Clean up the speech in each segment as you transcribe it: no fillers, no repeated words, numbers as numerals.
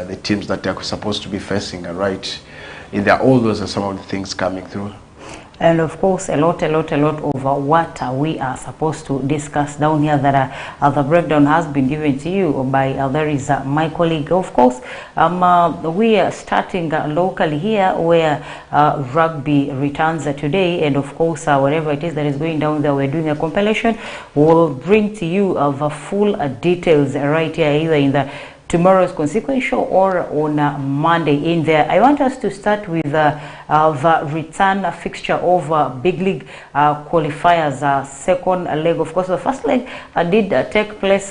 the teams that they're supposed to be facing, right? In there, all those are some of the things coming through. And of course, a lot of what we are supposed to discuss down here, that the breakdown has been given to you by there is my colleague. Of course, we are starting locally here, where rugby returns today, and of course, whatever it is that is going down there, we're doing a compilation. We'll bring to you the full details right here, either in the tomorrow's consequential or on Monday in there. I want us to start with the return fixture of Big League qualifiers, second leg. Of course, the first leg did take place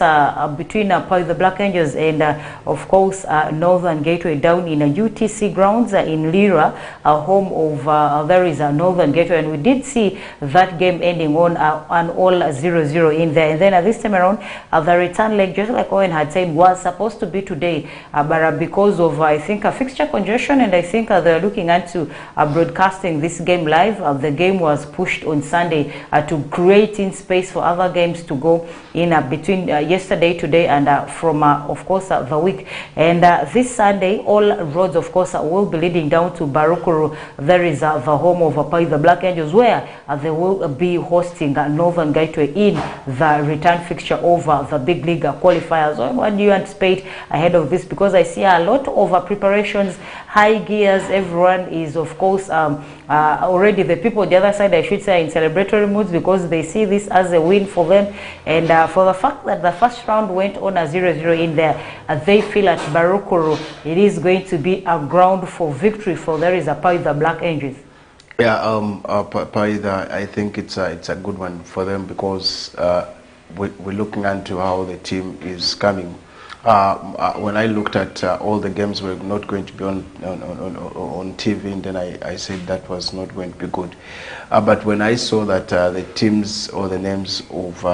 between the Black Angels and of course Northern Gateway down in UTC grounds in Lira, home of there is Northern Gateway, and we did see that game ending on an all 0-0 in there. And then this time around, the return leg, just like Owen had said, was supposed to be today, but because of I think a fixture congestion, and I think they're looking into broadcasting this game live, the game was pushed on Sunday to creating space for other games to go in between yesterday, today, and from of course the week. And this Sunday, all roads of course will be leading down to Barukuru. There is the home of the Black Angels, where they will be hosting Northern Gateway in the return fixture of the Big League qualifiers. What do you anticipate ahead of this? Because I see a lot of preparations, high gears. Everyone is of course already, the people on the other side, I should say, in celebratory moods, because they see this as a win for them. And for the fact that the first round went on a 0-0 in there, they feel at Barukuru it is going to be a ground for victory for there is a the Black Angels. Yeah, I think it's a good one for them, because we're looking into how the team is coming. When I looked at all the games were not going to be on TV, and then I said that was not going to be good. But when I saw that the teams or the names of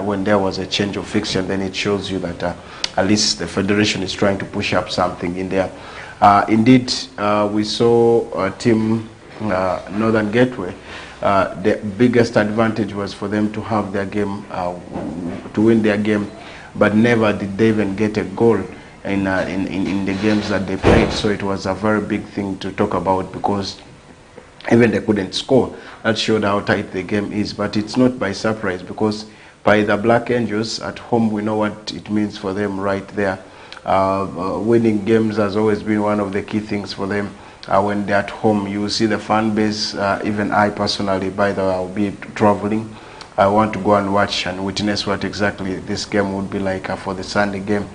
when there was a change of fixture, then it shows you that at least the federation is trying to push up something in there. Indeed, we saw a team, Northern Gateway. The biggest advantage was for them to have their game, to win their game, but never did they even get a goal in the games that they played. So it was a very big thing to talk about, because even they couldn't score. That showed how tight the game is. But it's not by surprise, because by the Black Angels at home, we know what it means for them right there. Winning games has always been one of the key things for them. When they're at home, you see the fan base. Even I personally, by the way, I'll be traveling. I want to go and watch and witness what exactly this game would be like for the Sunday game.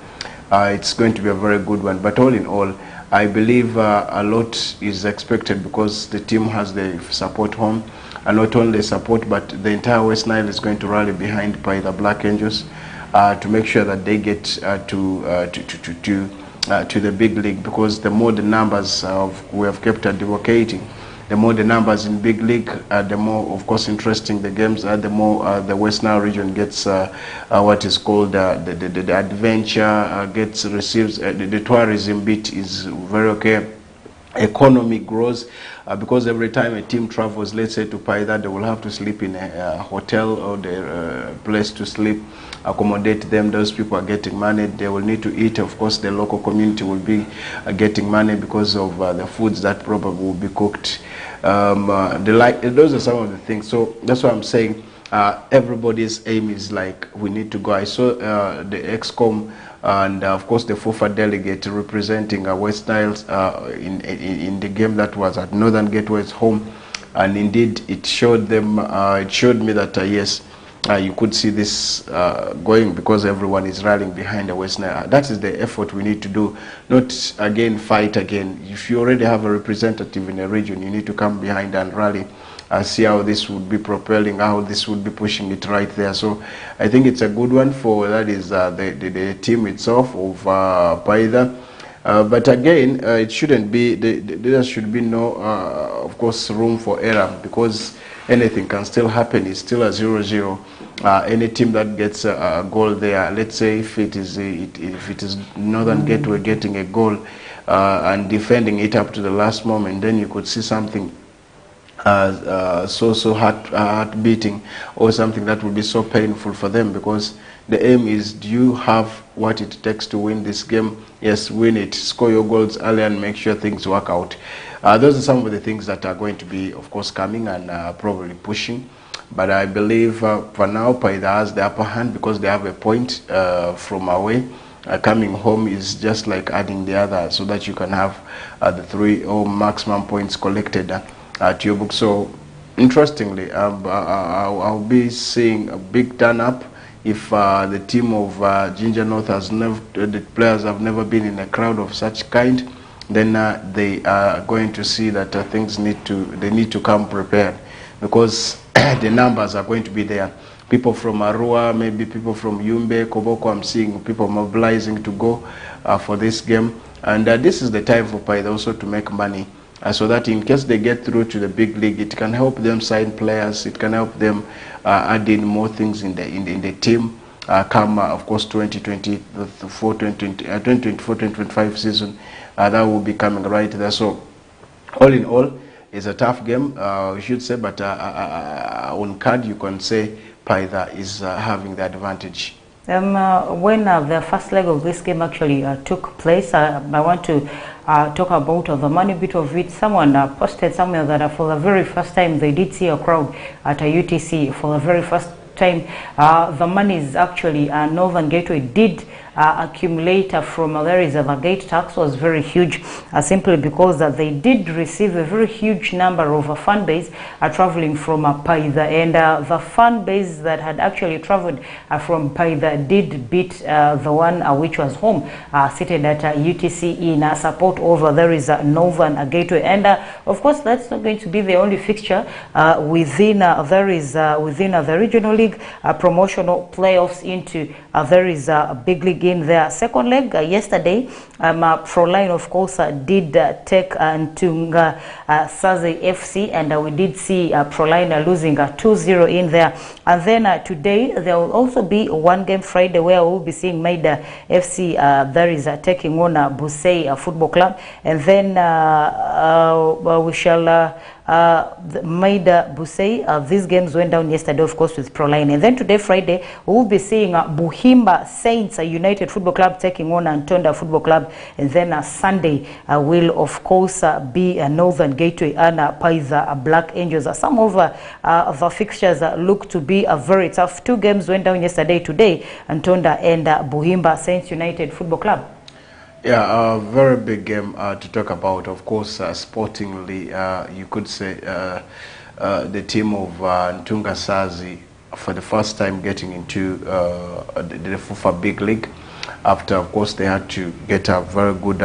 It's going to be a very good one. But all in all, I believe a lot is expected, because the team has the support home, and not only support, but the entire West Nile is going to rally behind by the Black Angels to make sure that they get to the Big League, because the more the numbers we have kept advocating, the more the numbers in Big League, the more, of course, interesting the games are, the more the West Nile region gets what is called the adventure, receives, the tourism bit is very okay. Economy grows, because every time a team travels, let's say to Paida, they will have to sleep in a hotel or the place to sleep, accommodate them. Those people are getting money. They will need to eat. Of course, the local community will be getting money because of the foods that probably will be cooked. Those are some of the things. So that's what I'm saying. Everybody's aim is like, we need to go. I saw the EXCOM and of course the FUFA delegate representing West Nile in the game that was at Northern Gateway's home, and indeed it showed them, it showed me that yes, you could see this going, because everyone is rallying behind the West Nile. That is the effort we need to do, not again fight again. If you already have a representative in a region, you need to come behind and rally. See how this would be propelling, how this would be pushing it right there. So I think it's a good one for, that is the team itself of Paida. But again, it shouldn't be, there should be no, of course, room for error, because anything can still happen. It's still a 0-0. Any team that gets a goal there, let's say if it is Northern Gateway getting a goal and defending it up to the last moment, then you could see something so heart beating, or something that would be so painful for them, because The aim is, do you have what it takes to win this game? Yes, win it. Score your goals early and make sure things work out. Those are some of the things that are going to be, of course, coming and probably pushing. But I believe for now, Paidha has the upper hand because they have a point from away. Coming home is just like adding the other so that you can have the 3 or maximum points collected to your book. So, interestingly, I'll be seeing a big turn up. If the team of Ginger North has never, the players have never been in a crowd of such kind, then they are going to see that things need to come prepared, because the numbers are going to be there. People from Arua, maybe people from Yumbe, Koboko, I'm seeing people mobilizing to go for this game. And this is the time for Paidha also to make money, so that in case they get through to the big league, it can help them sign players, it can help them add in more things in the team. Come, of course, 2024-2025 season, that will be coming right there. So, all in all, it's a tough game, we should say, but on card, you can say Paidha is having the advantage. When the first leg of this game actually took place, I want to talk about the money bit of it. Someone posted somewhere that for the very first time they did see a crowd at a UTC for the very first time. The money is actually Northern Gateway did accumulate from there is the gate tax was very huge, simply because they did receive a very huge number of fan base traveling from Paidha, and the fan base that had actually traveled from Paidha did beat the one which was home, seated at UTC in support over there is Northern Gateway. And of course, that's not going to be the only fixture within within the regional league promotional playoffs into there is a big league in their second leg. Yesterday, Proline, of course, did take Ntunga Sazi FC, and we did see Proline losing 2-0 in there. And then today, there will also be one game Friday where we'll be seeing Maida FC, there is taking on Busei Football Club. And then we shall Maida Busei. These games went down yesterday, of course, with Proline. And then today, Friday, we will be seeing Buhimba Saints United Football Club taking on Antonda Football Club. And then Sunday will, of course, be Northern Gateway and Paidha Black Angels. Some of the fixtures look to be very tough. 2 games went down yesterday. Today, Antonda and Buhimba Saints United Football Club. Yeah, a very big game to talk about. Of course, sportingly, you could say the team of Ntunga Sazi for the first time getting into the FUFA Big League, after, of course, they had to get a very good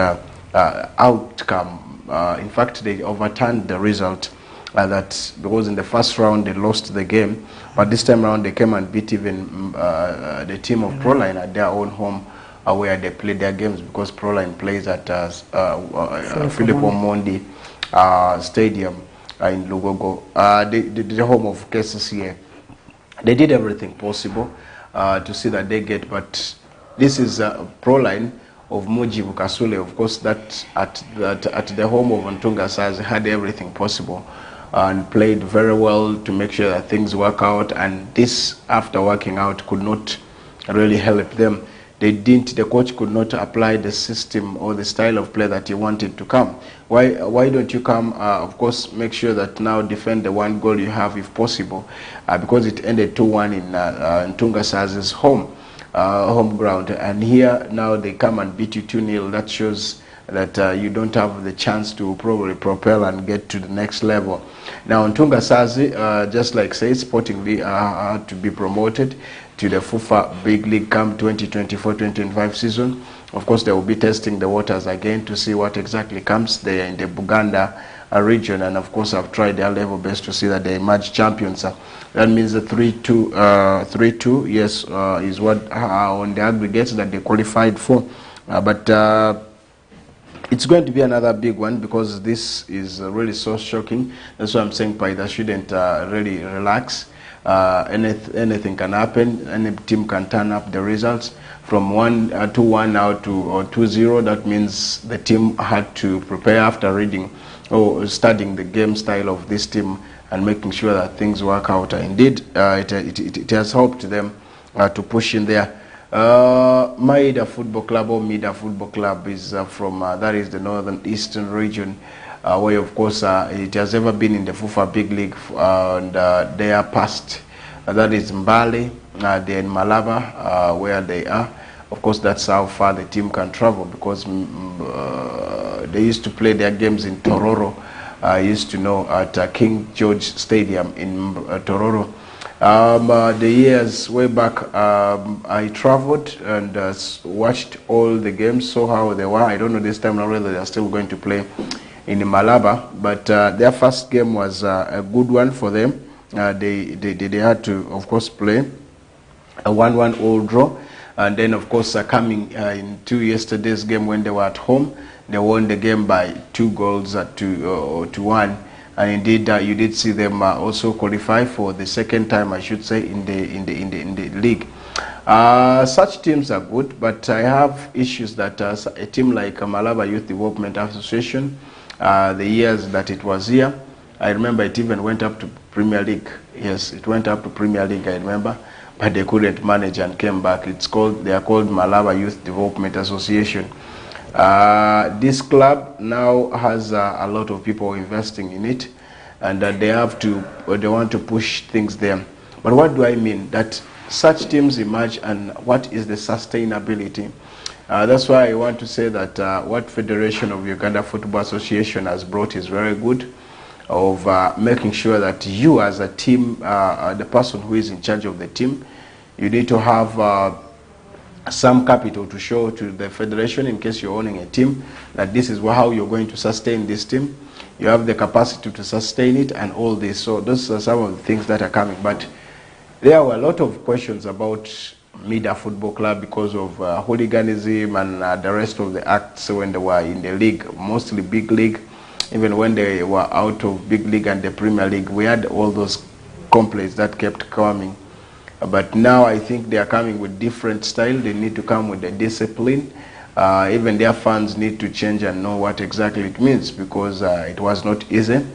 outcome. In fact, they overturned the result that, because in the first round they lost the game, but this time around they came and beat even the team of Proline at their own home, where they play their games, because Proline plays at Philip Omondi Stadium in Lugogo, the home of KCCA. They did everything possible to see that they get, but this is Proline of Mujibu Kasule, of course, that at the home of Ntunga Sazi had everything possible and played very well to make sure that things work out, and this, after working out, could not really help them. The coach could not apply the system or the style of play that he wanted to come. Why don't you come, of course, make sure that now defend the 1 goal you have if possible, because it ended 2-1 in Ntunga Sazi's home ground, and here now they come and beat you 2-0. That shows that you don't have the chance to probably propel and get to the next level. Now, Ntunga Sazi, just like say, sportingly to be promoted to the FUFA Big League come 2024-2025 season. Of course, they will be testing the waters again to see what exactly comes. They are in the Buganda region, and of course have tried their level best to see that they emerge champions. That means the 3-2, yes, is what on the aggregates that they qualified for. But it's going to be another big one, because this is really so shocking. That's why I'm saying Paidha shouldn't really relax. Anything can happen. Any team can turn up the results from 2-1 now to 2-0. That means the team had to prepare after reading or studying the game style of this team and making sure that things work out. Indeed, it has helped them to push in there. Maida Football Club or Mida Football Club is from that is the northern eastern region, where of course it has ever been in the FUFA Big League, and they are past. That is Mbale, they're in Malaba, where they are. Of course, that's how far the team can travel, because they used to play their games in Tororo. I used to know at King George Stadium in Tororo. The years way back, I traveled and watched all the games, saw how they were. I don't know this time now whether they are still going to play in Malaba, but their first game was a good one for them. They had to, of course, play a 1-1 all draw, and then of course coming into yesterday's game when they were at home, they won the game by 2 goals to 1. And indeed, you did see them also qualify for the second time, I should say, in the league. Such teams are good, but I have issues that a team like Malaba Youth Development Association, the years that it was here, I remember it even went up to Premier League. Yes, it went up to Premier League, I remember, but they couldn't manage and came back. They are called Malaba Youth Development Association. This club now has a lot of people investing in it, and they want to push things there. But what do I mean? That such teams emerge, and what is the sustainability? That's why I want to say that what Federation of Uganda Football Association has brought is very good, of making sure that you as a team, the person who is in charge of the team, you need to have some capital to show to the federation in case you're owning a team, that this is how you're going to sustain this team. You have the capacity to sustain it and all this. So those are some of the things that are coming. But there were a lot of questions about Mida Football Club because of hooliganism and the rest of the acts when they were in the league, mostly big league. Even when they were out of big league and the Premier League, we had all those complaints that kept coming. But now I think they are coming with different style. They need to come with the discipline. Even their fans need to change and know what exactly it means, because it was not easy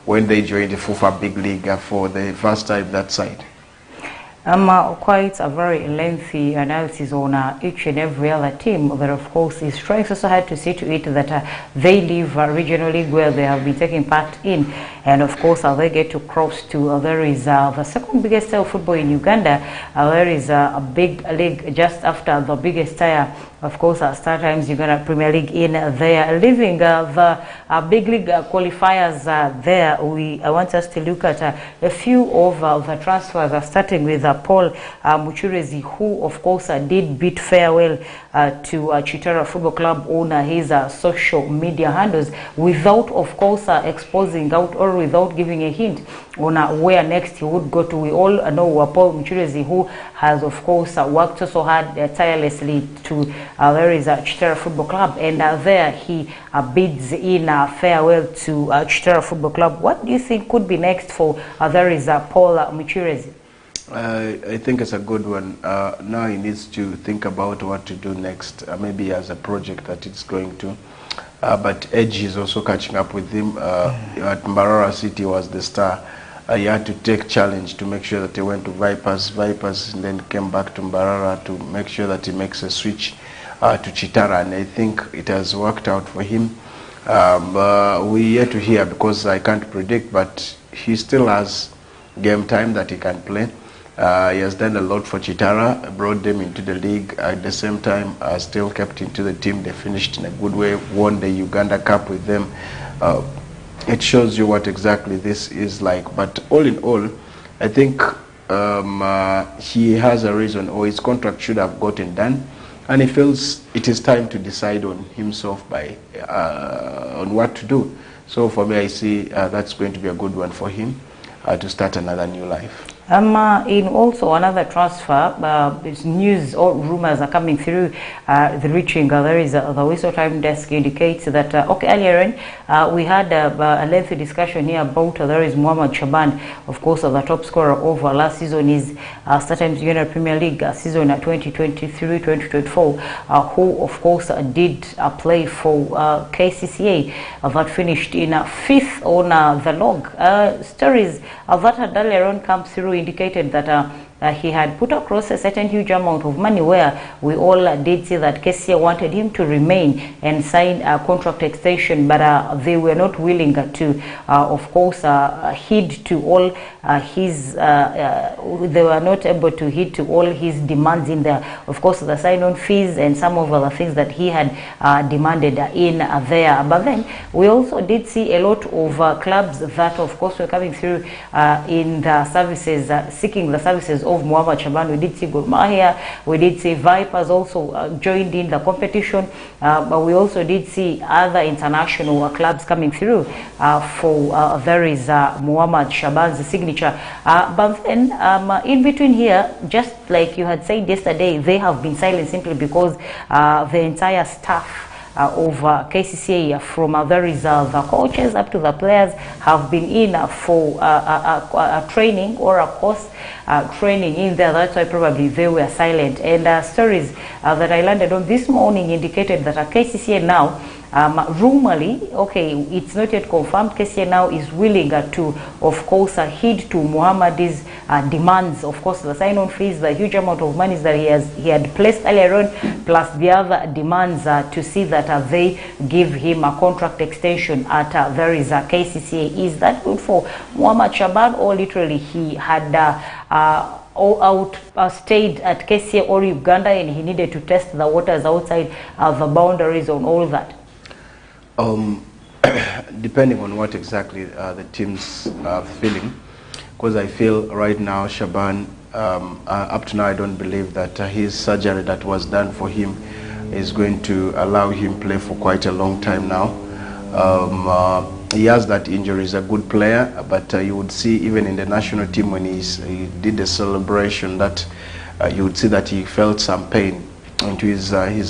when they joined the FUFA Big League for the first time that side. Quite a very lengthy analysis on each and every other team that of course is trying so hard to see to it that they live regional league where they have been taking part in, and of course they get to cross to there is the second biggest tier of football in Uganda. There is a big league just after the biggest tier, of course, Star Times Uganda Premier League in there. Leaving the big league qualifiers there, I want us to look at a few of the transfers, starting with Paul Muchurezi, who of course did bid farewell to Chitara Football Club on his social media handles, without of course exposing out or without giving a hint on where next he would go to. We all know Paul Muchurezi, who has of course worked so hard tirelessly to there is a Chitara Football Club, and there he bids in farewell to Chitara Football Club. What do you think could be next for there is Paul Muchurezi? I think it's a good one. Now he needs to think about what to do next, maybe as a project that it's going to. But Edge is also catching up with him. At Mbarara City was the star. He had to take challenge to make sure that he went to Vipers, and then came back to Mbarara to make sure that he makes a switch to Chitara, and I think it has worked out for him. We yet to hear, because I can't predict, but he still has game time that he can play. He has done a lot for Chitara, brought them into the league, at the same time still kept into the team. They finished in a good way, won the Uganda Cup with them. It shows you what exactly this is like. But all in all, I think he has a reason, or his contract should have gotten done, and he feels it is time to decide on himself on what to do. So for me, I see that's going to be a good one for him to start another new life. In also another transfer, news or rumors are coming through reaching there is the Whistle Time desk indicates that okay, earlier on we had a lengthy discussion here about there is Muhammad Shaban, of course the top scorer of last season is Star Times Uganda Premier League season 2023-2024, who of course did play for KCCA that finished in 5th on the log. Stories that had earlier on come through indicated that he had put across a certain huge amount of money, where we all did see that KCCA wanted him to remain and sign a contract extension, but they were not willing to, of course, heed to all his, they were not able to heed to all his demands in there. Of course, the sign-on fees and some of other things that he had demanded in there. But then we also did see a lot of clubs that, of course, were coming through in the services, seeking the services of Mohamed Shaban. We did see Gor Mahia, we did see Vipers also joined in the competition, but we also did see other international clubs coming through for there is Mohamed Shaban's signature. But then in between here, just like you had said yesterday, they have been silent simply because the entire staff of KCCA, from there is the coaches up to the players, have been in for a training or a course training in there. That's why probably they were silent. And stories that I landed on this morning indicated that KCCA now, rumorly, okay, it's not yet confirmed, KCCA now is willing to, of course, heed to Mohamed's demands. Of course, the sign-on fees, the huge amount of money that he had placed earlier on, plus the other demands to see that they give him a contract extension at there is KCCA. Is that good for Mohamed Shaban, or literally he had stayed at KCCA or Uganda and he needed to test the waters outside the boundaries on all that? Depending on what exactly the team's feeling, because I feel right now Shaban, up to now, I don't believe that his surgery that was done for him is going to allow him play for quite a long time now. He has that injury. He's a good player, but you would see even in the national team when he did the celebration that you would see that he felt some pain into his leg.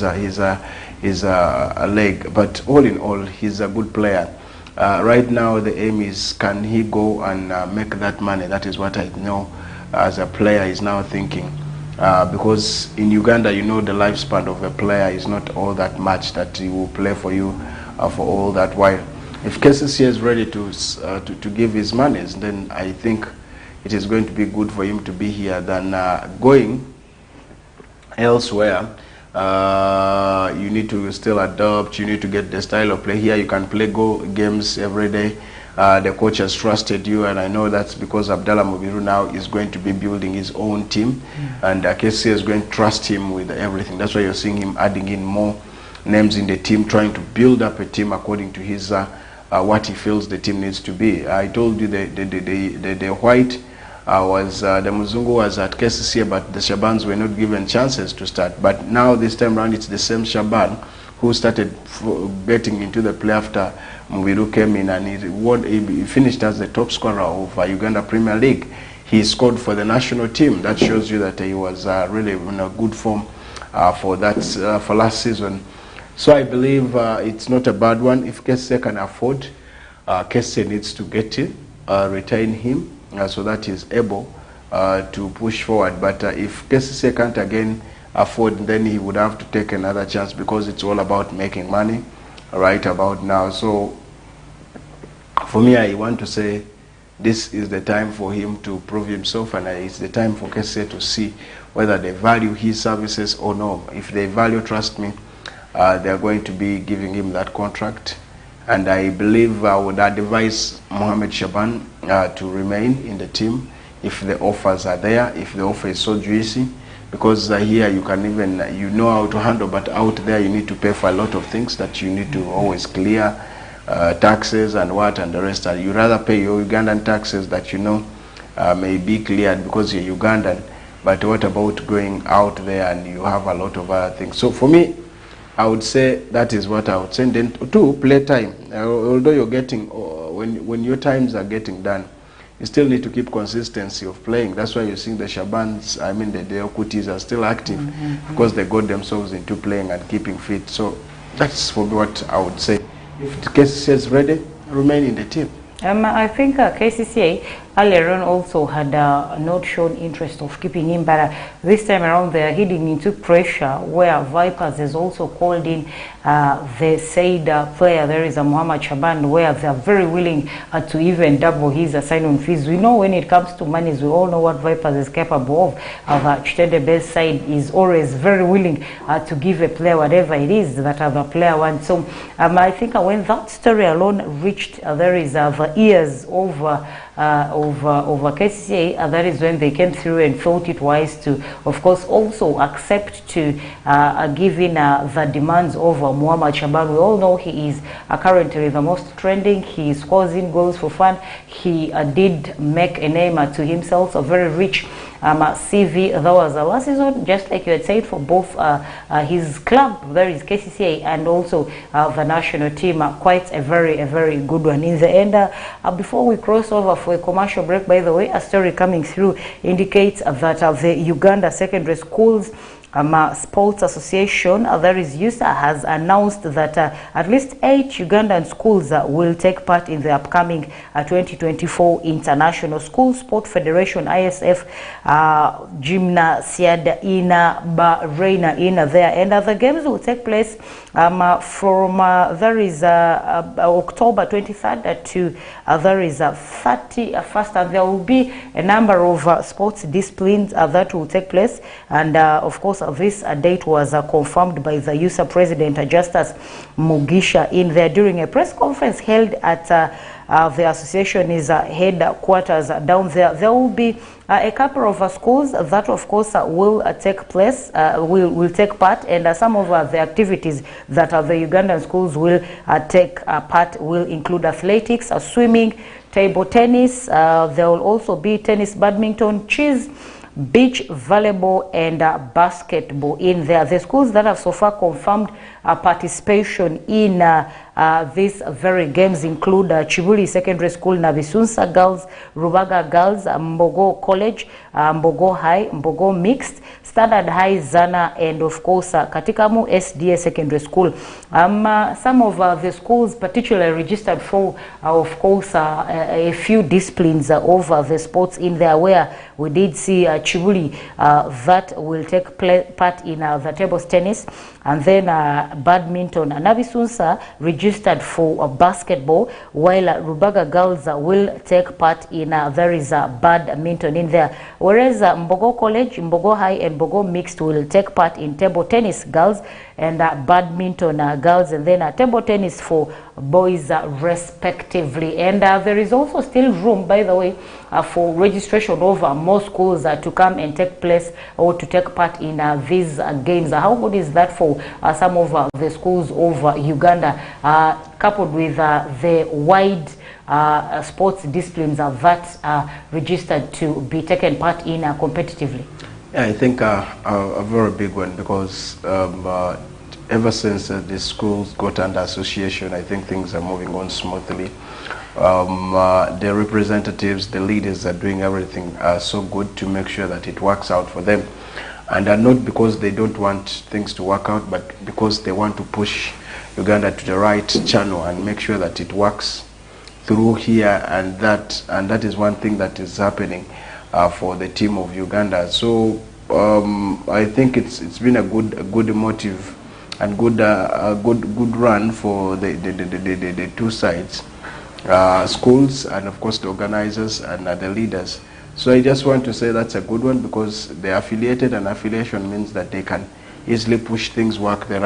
But all in all, he's a good player. Right now, the aim is, can he go and make that money? That is what I know as a player is now thinking. Because in Uganda, you know, the lifespan of a player is not all that much that he will play for you for all that while. If KCCA is ready to give his monies, then I think it is going to be good for him to be here than going elsewhere. You need to still adopt, you need to get the style of play. Here you can play games every day. The coach has trusted you, and I know that's because Abdallah Mubiru now is going to be building his own team, and KCCA is going to trust him with everything. That's why you're seeing him adding in more names in the team, trying to build up a team according to his what he feels the team needs to be. I told you the white was the Muzungu was at KCCA, but the Shabans were not given chances to start. But now this time around, it's the same Shaban who started getting into the play after Mubiru came in, and he finished as the top scorer of Uganda Premier League. He scored for the national team. That shows you that he was really in a good form for that for last season. So I believe it's not a bad one. If KCCA can afford, KCCA needs to get him, retain him, so that he's able to push forward. But if KCCA can't again afford, then he would have to take another chance, because it's all about making money right about now. So for me, I want to say this is the time for him to prove himself, and it's the time for KCCA to see whether they value his services or no. If they value, trust me, they are going to be giving him that contract. And I believe I would advise Mohamed Shaban to remain in the team if the offers are there, if the offer is so juicy, because here you can even, you know how to handle, but out there you need to pay for a lot of things that you need to always clear, taxes and what and the rest. You rather pay your Ugandan taxes that you know may be cleared because you're Ugandan, but what about going out there and you have a lot of other things? So for me, I would say that is what I would say. Then two, play time. Although you're getting, when your times are getting done, you still need to keep consistency of playing. That's why you're seeing the Shabans, I mean the Okutis are still active, because they got themselves into playing and keeping fit. So that's for me what I would say. If KCCA is ready, remain in the team. I think KCCA earlier on also had not shown interest of keeping him, but this time around they are heading into pressure where Vipers has also called in the said player. There is a Muhammad Shaban, where they are very willing to even double his sign-on fees. We know when it comes to monies, we all know what Vipers is capable of. Chitende Best side is always very willing to give a player whatever it is that other player wants. So I think when that story alone reached there is the ears over KCCA, that is when they came through and thought it wise to, of course, also accept to give in the demands of Muhammad Shaban. We all know he is currently the most trending. He scores in goals for fun. He did make a name to himself, a very rich CV. That was last season, just like you had said, for both his club, there is KCCA, and also the national team. Quite a very good one. In the end, before we cross over for a commercial break, by the way, a story coming through indicates that the Uganda Secondary Schools Sports Association, that is USA, has announced that at least 8 Ugandan schools will take part in the upcoming 2024 International School Sport Federation ISF Gymnasiad in Bahrain in there, and the games will take place from there is October 23rd to there is 31st, and there will be a number of sports disciplines that will take place, and of course this date was confirmed by the USA President Justus Mugisha in there during a press conference held at the association's headquarters down there. There will be a couple of schools that, of course, will take place, will take part, and some of the activities that the Ugandan schools will take part will include athletics, swimming, table tennis. There will also be tennis, badminton, chess, beach volleyball, and basketball in there. The schools that have so far confirmed participation in these very games include Chibuli Secondary School, Nabisunsa Girls, Rubaga Girls, Mbogo College, Mbogo High, Mbogo Mixed, Standard High, Zana, and of course Katikamu SDA Secondary School. Some of the schools particularly registered for, of course, a few disciplines of the sports in there, where we did see Chibuli that will take part in the table tennis, and then badminton. Nabisunsa registered for basketball, while Rubaga Girls will take part in there is badminton in there, whereas Mbogo College, Mbogo High, and Mbogo Mixed will take part in table tennis girls and badminton girls, and then table tennis for boys respectively. And there is also still room, by the way, for registration of more schools to come and take place or to take part in these games. How good is that for some of the schools of Uganda, coupled with the wide sports disciplines that are registered to be taken part in competitively? Yeah, I think a very big one, because ever since the schools got under association, I think things are moving on smoothly. The representatives, the leaders are doing everything so good to make sure that it works out for them. And not because they don't want things to work out, but because they want to push Uganda to the right channel and make sure that it works through here and that is one thing that is happening for the team of Uganda. So I think it's been a good motive and good run for the two sides, schools and of course the organizers and the leaders. So I just want to say that's a good one, because they're affiliated, and affiliation means that they can easily push things, work the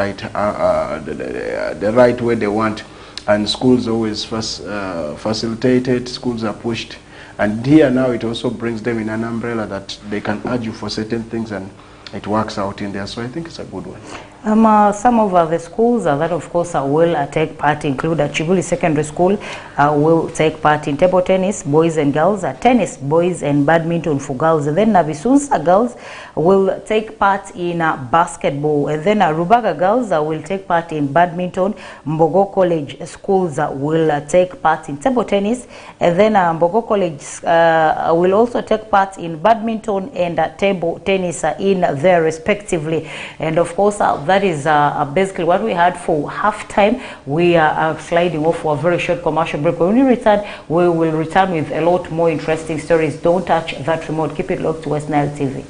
right way they want, and schools always facilitated, schools are pushed, and here now it also brings them in an umbrella that they can argue for certain things and it works out in there. So I think it's a good one. Some of the schools that of course will take part include Chibuli Secondary School will take part in table tennis, boys and girls, tennis, boys, and badminton for girls. And then Nabisunsa Girls will take part in basketball, and then Rubaga Girls will take part in badminton. Mbogo College schools will take part in table tennis, and then Mbogo College will also take part in badminton and table tennis in there respectively. And of course that that is basically what we had for halftime. We are sliding off for a very short commercial break. When we return, we will return with a lot more interesting stories. Don't touch that remote. Keep it locked to West Nile TV.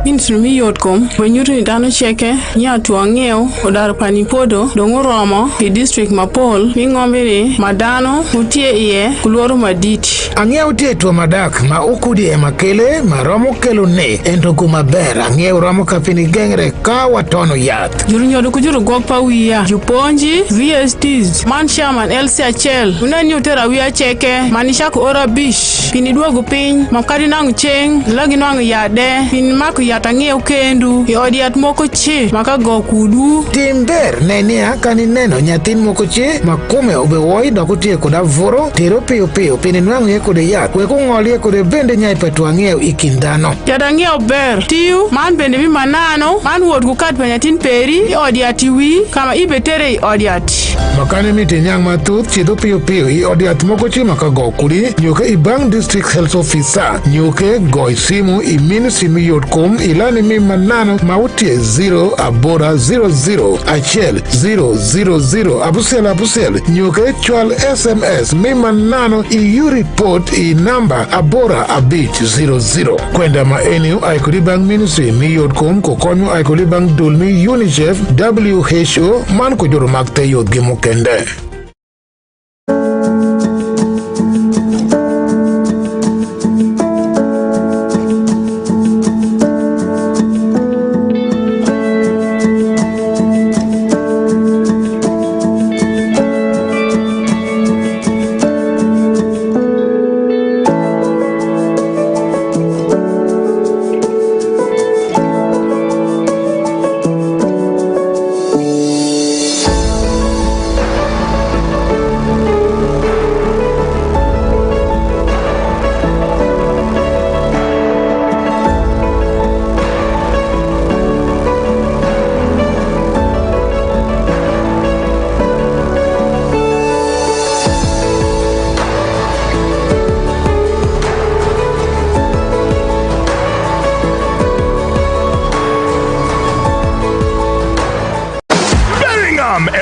Instrumi yotkom wenyutu ni dano cheke nyatu angeo odar panipodo dongo romo i district mapol mingombe ni madano utie iye kuluoro maditi angeo tie tuo madak ma ukudi e makele ma romo kelo ne ento kuma ber angeo romo kapini gengre ka watono yath juru nyodo kujuru gokpa wiya juponji VSTs man shaman Elsie Achel unani utera wiya cheke manishaku ora bish pini duogu piny makadi nangu cheng lagi nangu yade pini maku yatangeo kendu i odiat moko chi maka go kudu timber nenia kani neno nyatin moko chi makume ube woi doko tie kuda voro tero piyo piyo pini nangu ye kude yat weku ngoli ye kude bende nyai petu angeo ikindano yatangeo ber tiu man bende mi manano man wot kukat pa nyatin peri i odiati wi kama ibe tere i odiati makane miti nyang matut chido piyo piyo i odiat moko chi maka go kudi nyoke i bang district health officer nyoke goi simu i mini simu yotkom ilani mi manano mautie 0 abora 00 achel 000 abusel nyoke chwal SMS mi manano i you report i number abora abich 00 kwenda maeneo aikuli bang ministry mi yotkom kokonyo aikuli bang dulmi UNICEF WHO man kujuru makte yot gimukende.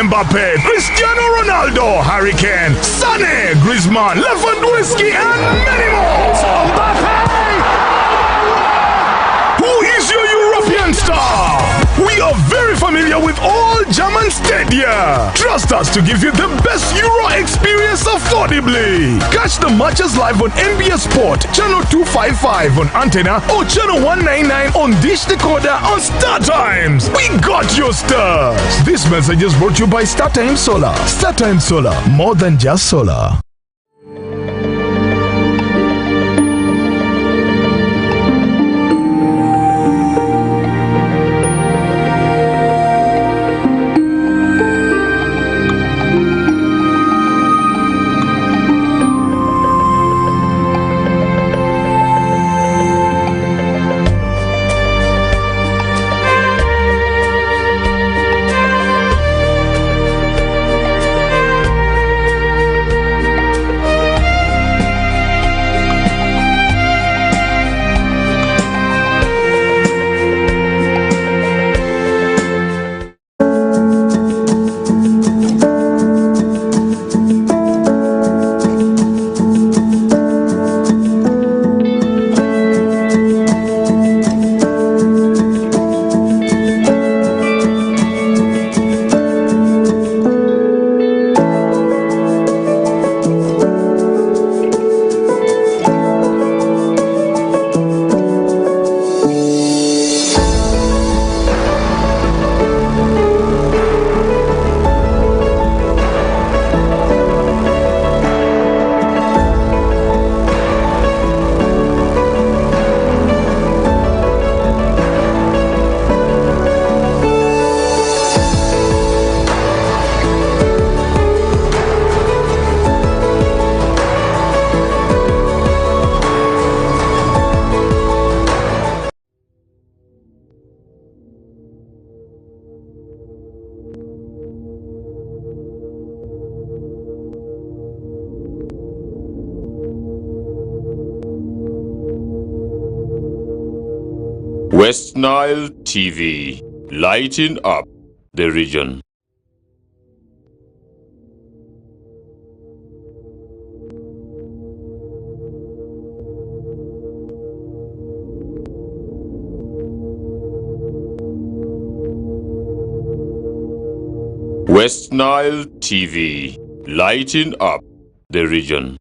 Mbappe, Cristiano Ronaldo, Harry Kane, Sané, Griezmann, Lewandowski, and many more. Mbappe! Who is your European star? We are very familiar with all German stadia. Trust us to give you the best Euro experience affordably. Catch the matches live on NBS Sport, channel 255 on Antenna or channel 199 on Dish Decoder on Star Times. We got your stars. This message is brought to you by Star Times Solar. Star Times Solar, more than just solar. West Nile TV, lighting up the region. West Nile TV, lighting up the region.